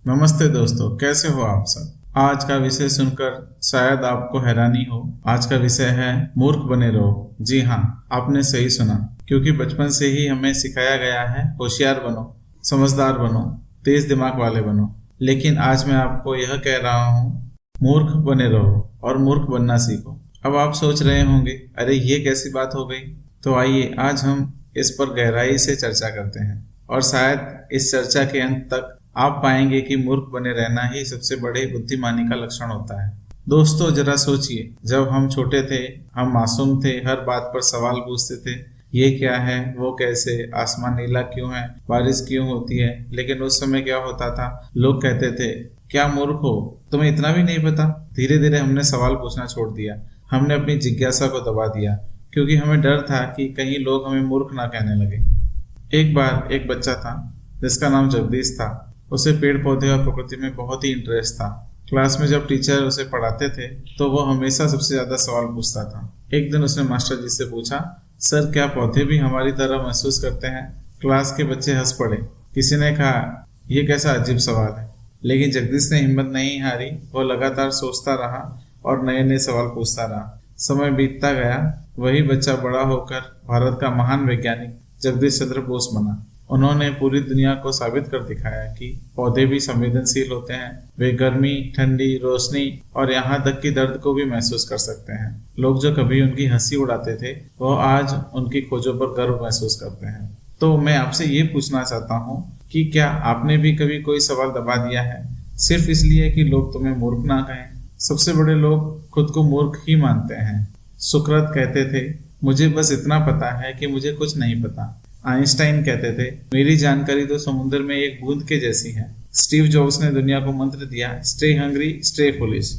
नमस्ते दोस्तों, कैसे हो आप सब। आज का विषय सुनकर शायद आपको हैरानी हो। आज का विषय है मूर्ख बने रहो। जी हाँ, आपने सही सुना। क्योंकि बचपन से ही हमें सिखाया गया है होशियार बनो, समझदार बनो, तेज दिमाग वाले बनो। लेकिन आज मैं आपको यह कह रहा हूँ, मूर्ख बने रहो और मूर्ख बनना सीखो। अब आप सोच रहे होंगे, अरे ये कैसी बात हो गई। तो आइए आज हम इस पर गहराई से चर्चा करते हैं और शायद इस चर्चा के अंत तक आप पाएंगे कि मूर्ख बने रहना ही सबसे बड़े बुद्धिमानी का लक्षण होता है। दोस्तों जरा सोचिए, जब हम छोटे थे, हम मासूम थे, हर बात पर सवाल पूछते थे। ये क्या है, वो कैसे, आसमान नीला क्यों है, बारिश क्यों होती है। लेकिन उस समय क्या होता था, लोग कहते थे क्या मूर्ख हो, तुम्हें इतना भी नहीं पता। धीरे धीरे हमने सवाल पूछना छोड़ दिया, हमने अपनी जिज्ञासा को दबा दिया, क्योंकि हमें डर था कि कहीं लोग हमें मूर्ख ना कहने लगे। एक बार एक बच्चा था जिसका नाम जगदीश था। उसे पेड़ पौधे और प्रकृति में बहुत ही इंटरेस्ट था। क्लास में जब टीचर उसे पढ़ाते थे तो वो हमेशा सबसे ज्यादा सवाल पूछता था। एक दिन उसने मास्टर जी से पूछा, सर क्या पौधे भी हमारी तरह महसूस करते हैं। क्लास के बच्चे हंस पड़े। किसी ने कहा, यह कैसा अजीब सवाल है। लेकिन जगदीश ने हिम्मत नहीं हारी। वो लगातार सोचता रहा और नए नए सवाल पूछता रहा। समय बीतता गया। वही बच्चा बड़ा होकर भारत का महान वैज्ञानिक जगदीश चंद्र बोस बना। उन्होंने पूरी दुनिया को साबित कर दिखाया कि पौधे भी संवेदनशील होते हैं। वे गर्मी, ठंडी, रोशनी और यहाँ तक कि दर्द को भी महसूस कर सकते हैं। लोग जो कभी उनकी हंसी उड़ाते थे, वो आज उनकी खोजों पर गर्व महसूस करते हैं। तो मैं आपसे ये पूछना चाहता हूँ कि क्या आपने भी कभी कोई सवाल दबा दिया है, सिर्फ इसलिए कि लोग तुम्हें मूर्ख ना कहें। सबसे बड़े लोग खुद को मूर्ख ही मानते हैं। सुकरात कहते थे, मुझे बस इतना पता है कि मुझे कुछ नहीं पता। आइंस्टाइन कहते थे, मेरी जानकारी तो समुद्र में एक बूंद के जैसी है। स्टीव जॉब्स ने दुनिया को मंत्र दिया, स्टे हंग्री स्टे फुलिश।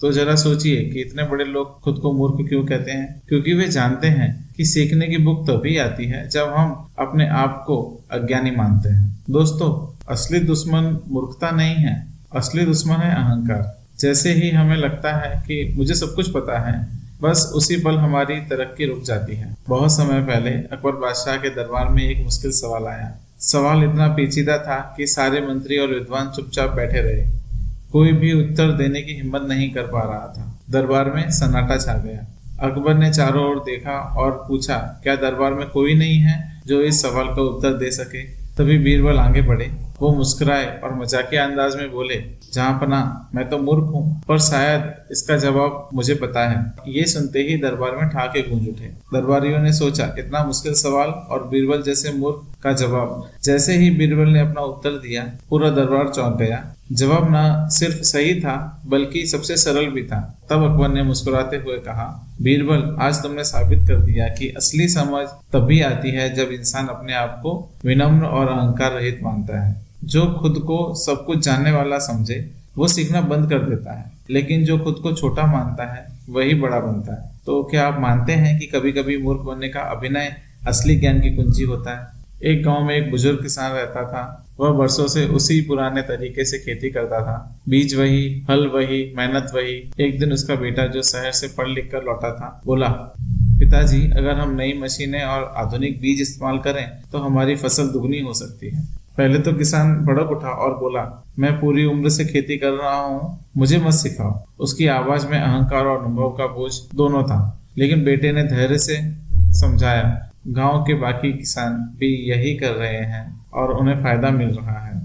तो जरा सोचिए कि इतने बड़े लोग खुद को मूर्ख क्यों कहते हैं। क्योंकि वे जानते हैं कि सीखने की भूख तभी आती है जब हम अपने आप को अज्ञानी मानते हैं। दोस्तों, असली दुश्मन मूर्खता नहीं है, असली दुश्मन है अहंकार। जैसे ही हमें लगता है कि मुझे सब कुछ पता है, बस उसी पल हमारी तरक्की रुक जाती है। बहुत समय पहले अकबर बादशाह के दरबार में एक मुश्किल सवाल आया। सवाल इतना पेचीदा था कि सारे मंत्री और विद्वान चुपचाप बैठे रहे। कोई भी उत्तर देने की हिम्मत नहीं कर पा रहा था। दरबार में सन्नाटा छा गया। अकबर ने चारों ओर देखा और पूछा, क्या दरबार में कोई नहीं है जो इस सवाल का उत्तर दे सके। तभी बीरबल आगे बढ़े। वो मुस्कुराए और मजाकिया अंदाज में बोले, जहां पना मैं तो मूर्ख हूँ, पर शायद इसका जवाब मुझे पता है। ये सुनते ही दरबार में ठहाके गूंज उठे। दरबारियों ने सोचा, इतना मुश्किल सवाल और बीरबल जैसे मूर्ख का जवाब। जैसे ही बीरबल ने अपना उत्तर दिया, पूरा दरबार चौंक गया। जवाब न सिर्फ सही था बल्कि सबसे सरल भी था। तब अकबर ने मुस्कुराते हुए कहा, बीरबल, आज तुमने साबित कर दिया कि असली समझ तभी आती है जब इंसान अपने आप को विनम्र और अहंकार रहित मानता है। जो खुद को सब कुछ जानने वाला समझे वो सीखना बंद कर देता है, लेकिन जो खुद को छोटा मानता है वही बड़ा बनता है। तो क्या आप मानते हैं कि कभी कभी मूर्ख बनने का अभिनय असली ज्ञान की कुंजी होता है। एक गांव में एक बुजुर्ग किसान रहता था। वह बरसों से उसी पुराने तरीके से खेती करता था। बीज वही, हल वही, मेहनत वही। एक दिन उसका बेटा, जो शहर से पढ़ लिख कर लौटा था, बोला, पिताजी, अगर हम नई मशीनें और आधुनिक बीज इस्तेमाल करें तो हमारी फसल दुगनी हो सकती है। पहले तो किसान भड़क उठा और बोला, मैं पूरी उम्र से खेती कर रहा हूँ, मुझे मत सिखाओ। उसकी आवाज में अहंकार और अनुभव का बोझ दोनों था। लेकिन बेटे ने धैर्य से समझाया, गांव के बाकी किसान भी यही कर रहे हैं और उन्हें फायदा मिल रहा है।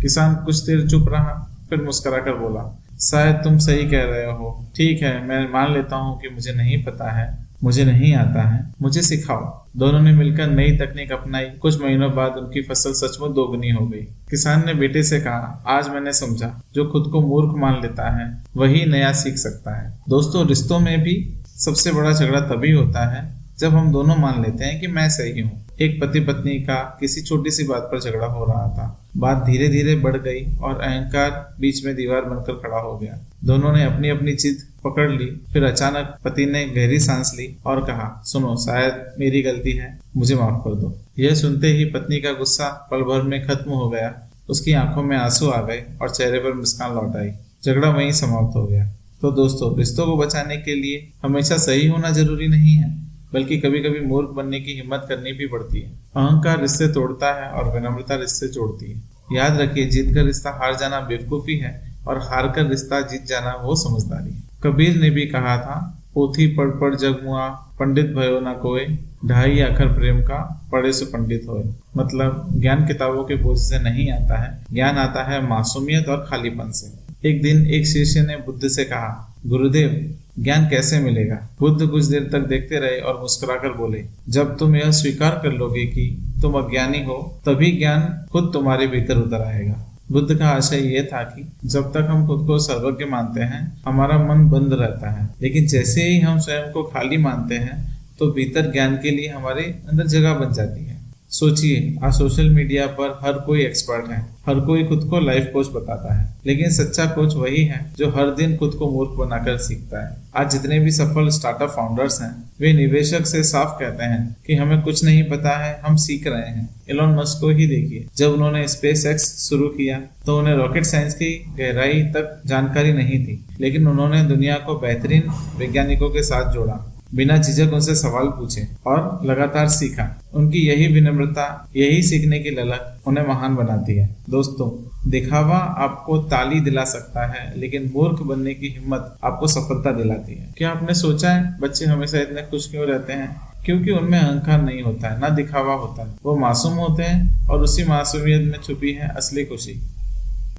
किसान कुछ देर चुप रहा, फिर मुस्कुरा कर बोला, शायद तुम सही कह रहे हो। ठीक है, मैं मान लेता हूँ कि मुझे नहीं पता है, मुझे नहीं आता है, मुझे सिखाओ। दोनों ने मिलकर नई तकनीक अपनाई। कुछ महीनों बाद उनकी फसल सचमुच दोगुनी हो गई। किसान ने बेटे से कहा, आज मैंने समझा, जो खुद को मूर्ख मान लेता है वही नया सीख सकता है। दोस्तों, रिश्तों में भी सबसे बड़ा झगड़ा तभी होता है जब हम दोनों मान लेते हैं कि मैं सही हूँ। एक पति पत्नी का किसी छोटी सी बात पर झगड़ा हो रहा था। बात धीरे धीरे बढ़ गई और अहंकार बीच में दीवार बनकर खड़ा हो गया। दोनों ने अपनी अपनी जिद पकड़ ली। फिर अचानक पति ने गहरी सांस ली और कहा, सुनो, शायद मेरी गलती है, मुझे माफ कर दो। यह सुनते ही पत्नी का गुस्सा पल भर में खत्म हो गया। उसकी आंखों में आंसू आ गए और चेहरे पर मुस्कान लौट आई। झगड़ा वहीं समाप्त हो गया। तो दोस्तों, रिश्तों को बचाने के लिए हमेशा सही होना जरूरी नहीं है, बल्कि कभी कभी मूर्ख बनने की हिम्मत करनी भी पड़ती है। अहंकार रिश्ते तोड़ता है और विनम्रता रिश्ते जोड़ती है। याद रखिए, जीत कर रिश्ता हार जाना बेवकूफी है और हार कर रिश्ता जीत जाना वो समझदारी है। कबीर ने भी कहा था, पोथी पढ़ पढ़ जग मुआ, पंडित भयो न कोय, ढाई अखर प्रेम का, पढ़े सो पंडित होए। मतलब ज्ञान किताबों के बोझ से नहीं आता है, ज्ञान आता है मासूमियत और खालीपन से। एक दिन एक शिष्य ने बुद्ध से कहा, गुरुदेव ज्ञान कैसे मिलेगा? बुद्ध कुछ देर तक देखते रहे और मुस्कुराकर बोले, जब तुम यह स्वीकार कर लोगे कि तुम अज्ञानी हो, तभी ज्ञान खुद तुम्हारे भीतर उतर आएगा। बुद्ध का आशय यह था कि जब तक हम खुद को सर्वज्ञ मानते हैं, हमारा मन बंद रहता है, लेकिन जैसे ही हम स्वयं को खाली मानते हैं, तो भीतर ज्ञान के लिए हमारे अंदर जगह बन जाती है। सोचिए, आज सोशल मीडिया पर हर कोई एक्सपर्ट है, हर कोई खुद को लाइफ कोच बताता है, लेकिन सच्चा कोच वही है जो हर दिन खुद को मूर्ख बनाकर सीखता है। आज जितने भी सफल स्टार्टअप फाउंडर्स हैं, वे निवेशक से साफ कहते हैं कि हमें कुछ नहीं पता है, हम सीख रहे हैं। एलोन मस्क को ही देखिए, जब उन्होंने स्पेस एक्स शुरू किया तो उन्हें रॉकेट साइंस की गहराई तक जानकारी नहीं थी, लेकिन उन्होंने दुनिया को बेहतरीन वैज्ञानिकों के साथ जोड़ा, बिना झिझक उनसे सवाल पूछे और लगातार सीखा। उनकी यही विनम्रता, यही सीखने की ललक उन्हें महान बनाती है। दोस्तों, दिखावा आपको ताली दिला सकता है, लेकिन मूर्ख बनने की हिम्मत आपको सफलता दिलाती है। क्या आपने सोचा है बच्चे हमेशा इतने खुश क्यों रहते हैं? क्योंकि उनमें अहंकार नहीं होता है, ना दिखावा होता है। वो मासूम होते हैं और उसी मासूमियत में छुपी है असली खुशी।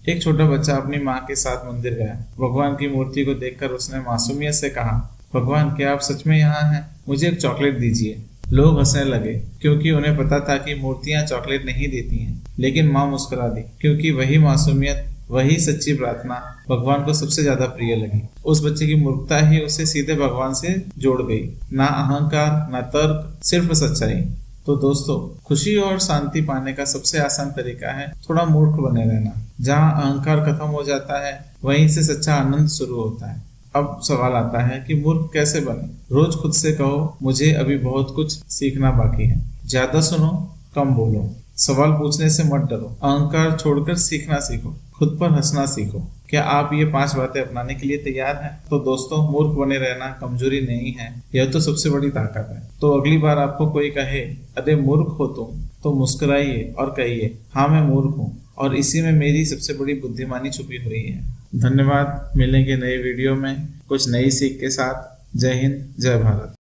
एक छोटा बच्चा अपनी माँ के साथ मंदिर गया। भगवान की मूर्ति को देखकर उसने मासूमियत से कहा, भगवान क्या आप सच में यहाँ हैं? मुझे एक चॉकलेट दीजिए। लोग हंसने लगे, क्योंकि उन्हें पता था कि मूर्तियां चॉकलेट नहीं देती हैं, लेकिन माँ मुस्कुरा दी, क्योंकि वही मासूमियत, वही सच्ची प्रार्थना भगवान को सबसे ज्यादा प्रिय लगी। उस बच्चे की मूर्खता ही उसे सीधे भगवान से जोड़ गई। ना अहंकार, ना तर्क, सिर्फ सच्चाई। तो दोस्तों, खुशी और शांति पाने का सबसे आसान तरीका है थोड़ा मूर्ख बने रहना। जहाँ अहंकार खत्म हो जाता है, वहीं से सच्चा आनंद शुरू होता है। अब सवाल आता है कि मूर्ख कैसे बने? रोज खुद से कहो, मुझे अभी बहुत कुछ सीखना बाकी है। ज्यादा सुनो, कम बोलो, सवाल पूछने से मत डरो, अहंकार छोड़कर सीखना सीखो, खुद पर हंसना सीखो। क्या आप ये 5 बातें अपनाने के लिए तैयार हैं? तो दोस्तों, मूर्ख बने रहना कमजोरी नहीं है, यह तो सबसे बड़ी ताकत है। तो अगली बार आपको कोई कहे, अरे मूर्ख हो तुम, तो मुस्कुराइए और कहिए, हाँ मैं मूर्ख हूँ, और इसी में मेरी सबसे बड़ी बुद्धिमानी छुपी हुई है। धन्यवाद। मिलेंगे नए वीडियो में कुछ नई सीख के साथ। जय हिंद, जय भारत।